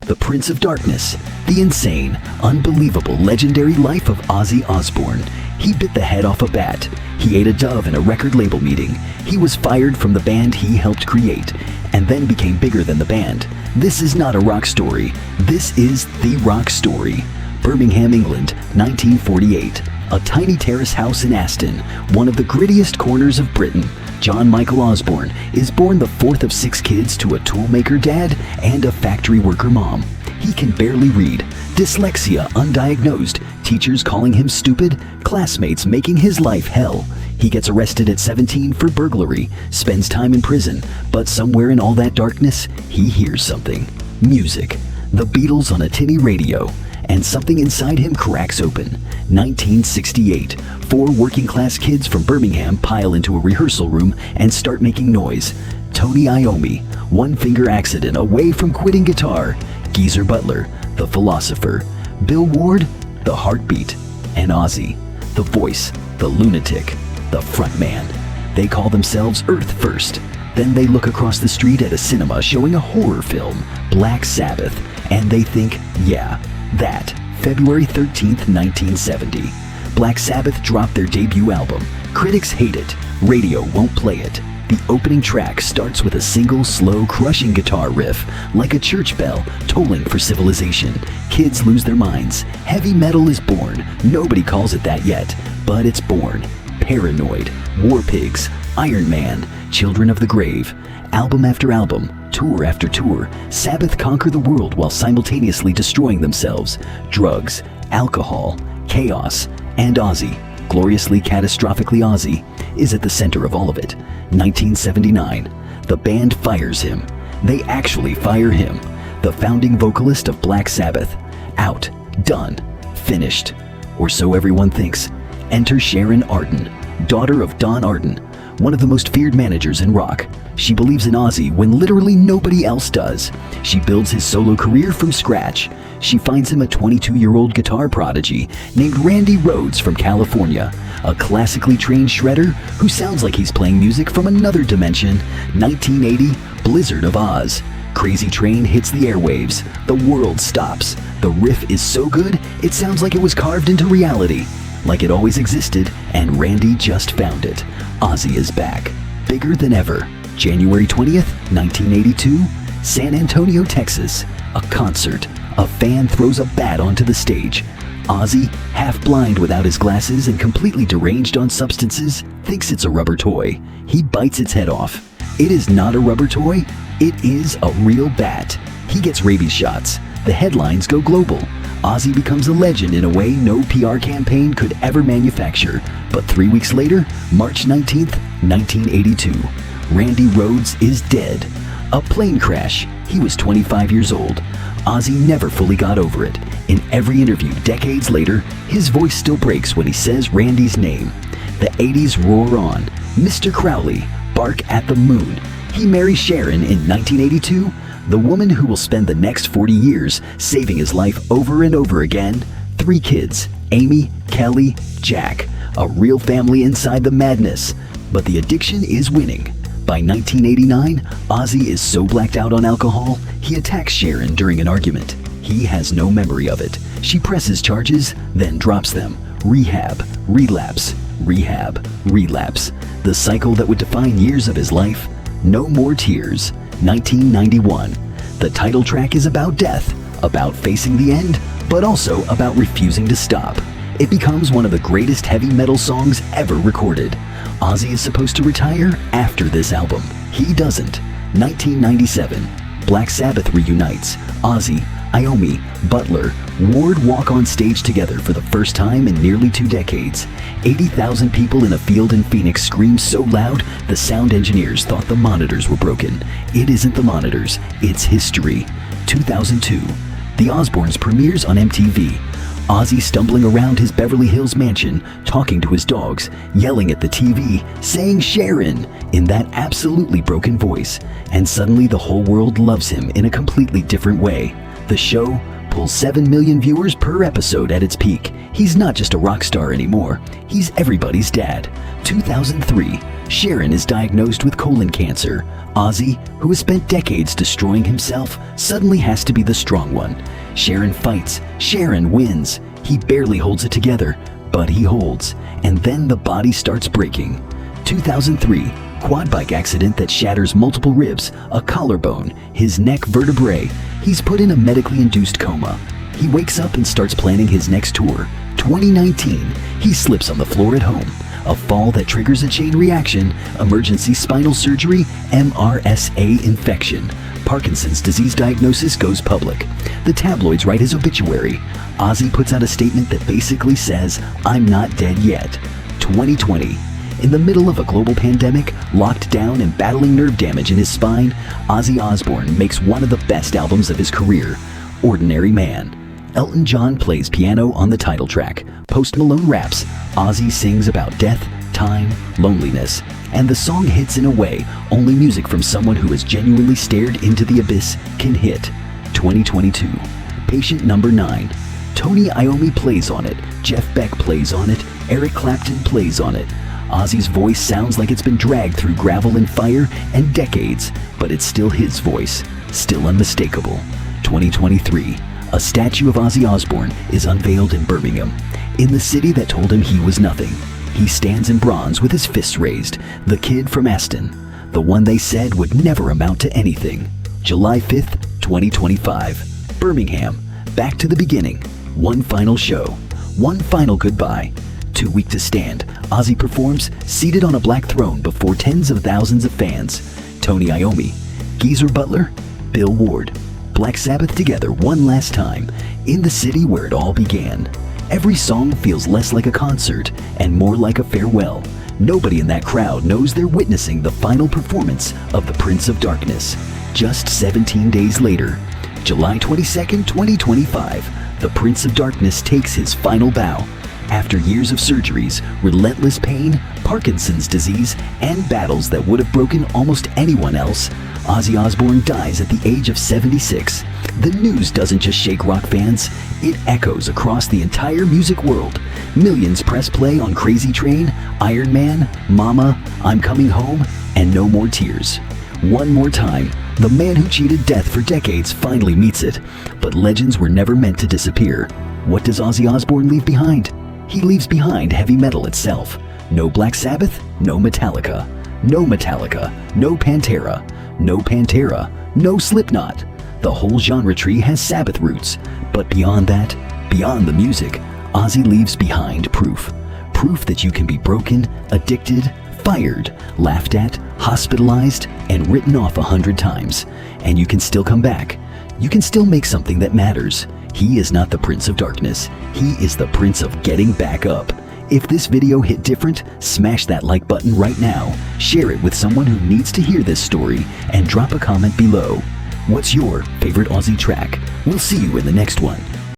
the Prince of Darkness, the insane, unbelievable, legendary life of Ozzy Osbourne. He bit the head off a bat. He ate a dove in a record label meeting. He was fired from the band he helped create, and then became bigger than the band. This is not a rock story. This is the rock story. Birmingham, England, 1948. A tiny terrace house in Aston, one of the grittiest corners of Britain. John Michael Osbourne is born the fourth of 6 kids to a toolmaker dad and a factory worker mom. He can barely read, dyslexia undiagnosed, teachers calling him stupid, classmates making his life hell. He gets arrested at 17 for burglary, spends time in prison, but somewhere in all that darkness, he hears something. Music. The Beatles on a tinny radio. And something inside him cracks open. 1968. 4 working-class kids from Birmingham pile into a rehearsal room and start making noise. Tony Iommi, one-finger accident away from quitting guitar. Geezer Butler, the philosopher. Bill Ward, the heartbeat. And Ozzy, the voice, the lunatic, the frontman. They call themselves Earth First. Then they look across the street at a cinema showing a horror film, Black Sabbath, and they think, yeah, that, February 13th, 1970. Black Sabbath dropped their debut album. Critics hate it. Radio won't play it. The opening track starts with a single, slow, crushing guitar riff, like a church bell tolling for civilization. Kids lose their minds. Heavy metal is born. Nobody calls it that yet, but it's born. Paranoid, War Pigs, Iron Man, Children of the Grave. Album after album, tour after tour, Sabbath conquer the world while simultaneously destroying themselves. Drugs, alcohol, chaos, and Ozzy, gloriously catastrophically Ozzy, is at the center of all of it. 1979. The band fires him. They actually fire him. The founding vocalist of Black Sabbath. Out. Done. Finished. Or so everyone thinks. Enter Sharon Osbourne, daughter of Don Arden, one of the most feared managers in rock. She believes in Ozzy when literally nobody else does. She builds his solo career from scratch. She finds him a 22-year-old guitar prodigy named Randy Rhoads from California, a classically trained shredder who sounds like he's playing music from another dimension. 1980, Blizzard of Oz. Crazy Train hits the airwaves. The world stops. The riff is so good, it sounds like it was carved into reality. Like it always existed, and Randy just found it. Ozzy is back, bigger than ever. January 20th, 1982, San Antonio, Texas. A concert. A fan throws a bat onto the stage. Ozzy, half blind without his glasses and completely deranged on substances, thinks it's a rubber toy. He bites its head off. It is not a rubber toy. It is a real bat. He gets rabies shots. The headlines go global. Ozzy becomes a legend in a way no PR campaign could ever manufacture. But 3 weeks later, March 19th, 1982, Randy Rhoads is dead. A plane crash. He was 25 years old. Ozzy never fully got over it. In every interview decades later, his voice still breaks when he says Randy's name. The 80s roar on. Mr. Crowley, bark at the moon. He marries Sharon in 1982, the woman who will spend the next 40 years saving his life over and over again. 3 kids, Amy, Kelly, Jack. A real family inside the madness. But the addiction is winning. By 1989, Ozzy is so blacked out on alcohol, he attacks Sharon during an argument. He has no memory of it. She presses charges, then drops them. Rehab, relapse, rehab, relapse. The cycle that would define years of his life. No More Tears, 1991. The title track is about death, about facing the end, but also about refusing to stop. It becomes one of the greatest heavy metal songs ever recorded. Ozzy is supposed to retire after this album. He doesn't. 1997. Black Sabbath reunites. Ozzy, Iommi, Butler, Ward walk on stage together for the first time in nearly 2 decades. 80,000 people in a field in Phoenix scream so loud the sound engineers thought the monitors were broken. It isn't the monitors, it's history. 2002. The Osbournes premieres on MTV. Ozzy stumbling around his Beverly Hills mansion, talking to his dogs, yelling at the TV, saying Sharon in that absolutely broken voice. And suddenly the whole world loves him in a completely different way. The show, pulls 7 million viewers per episode at its peak. He's not just a rock star anymore, he's everybody's dad. 2003, Sharon is diagnosed with colon cancer. Ozzy, who has spent decades destroying himself, suddenly has to be the strong one. Sharon fights, Sharon wins. He barely holds it together, but he holds, and then the body starts breaking. 2003, quad bike accident that shatters multiple ribs, a collarbone, his neck vertebrae. He's put in a medically induced coma. He wakes up and starts planning his next tour. 2019, he slips on the floor at home. A fall that triggers a chain reaction, emergency spinal surgery, MRSA infection. Parkinson's disease diagnosis goes public. The tabloids write his obituary. Ozzy puts out a statement that basically says, "I'm not dead yet." 2020. In the middle of a global pandemic, locked down and battling nerve damage in his spine, Ozzy Osbourne makes one of the best albums of his career, Ordinary Man. Elton John plays piano on the title track. Post Malone raps. Ozzy sings about death, time, loneliness, and the song hits in a way only music from someone who has genuinely stared into the abyss can hit. 2022. Patient Number 9. Tony Iommi plays on it, Jeff Beck plays on it, Eric Clapton plays on it. Ozzy's voice sounds like it's been dragged through gravel and fire and decades, but it's still his voice, still unmistakable. 2023. A statue of Ozzy Osbourne is unveiled in Birmingham, in the city that told him he was nothing. He stands in bronze with his fists raised, the kid from Aston, the one they said would never amount to anything. July 5th, 2025. Birmingham, back to the beginning. One final show, one final goodbye. Too weak to stand, Ozzy performs seated on a black throne before tens of thousands of fans. Tony Iommi, Geezer Butler, Bill Ward. Black Sabbath together one last time, in the city where it all began. Every song feels less like a concert and more like a farewell. Nobody in that crowd knows they're witnessing the final performance of the Prince of Darkness. Just 17 days later, July 22nd, 2025, the Prince of Darkness takes his final bow. After years of surgeries, relentless pain, Parkinson's disease, and battles that would have broken almost anyone else, Ozzy Osbourne dies at the age of 76. The news doesn't just shake rock fans, it echoes across the entire music world. Millions press play on Crazy Train, Iron Man, Mama, I'm Coming Home, and No More Tears. One more time, the man who cheated death for decades finally meets it. But legends were never meant to disappear. What does Ozzy Osbourne leave behind? He leaves behind heavy metal itself. No Black Sabbath, no Metallica. No Metallica, no Pantera. No Pantera, no Slipknot. The whole genre tree has Sabbath roots. But beyond that, beyond the music, Ozzy leaves behind proof. Proof that you can be broken, addicted, fired, laughed at, hospitalized, and written off 100 times. And you can still come back. You can still make something that matters. He is not the Prince of Darkness. He is the Prince of getting back up. If this video hit different, smash that like button right now, share it with someone who needs to hear this story, and drop a comment below. What's your favorite Ozzy track? We'll see you in the next one.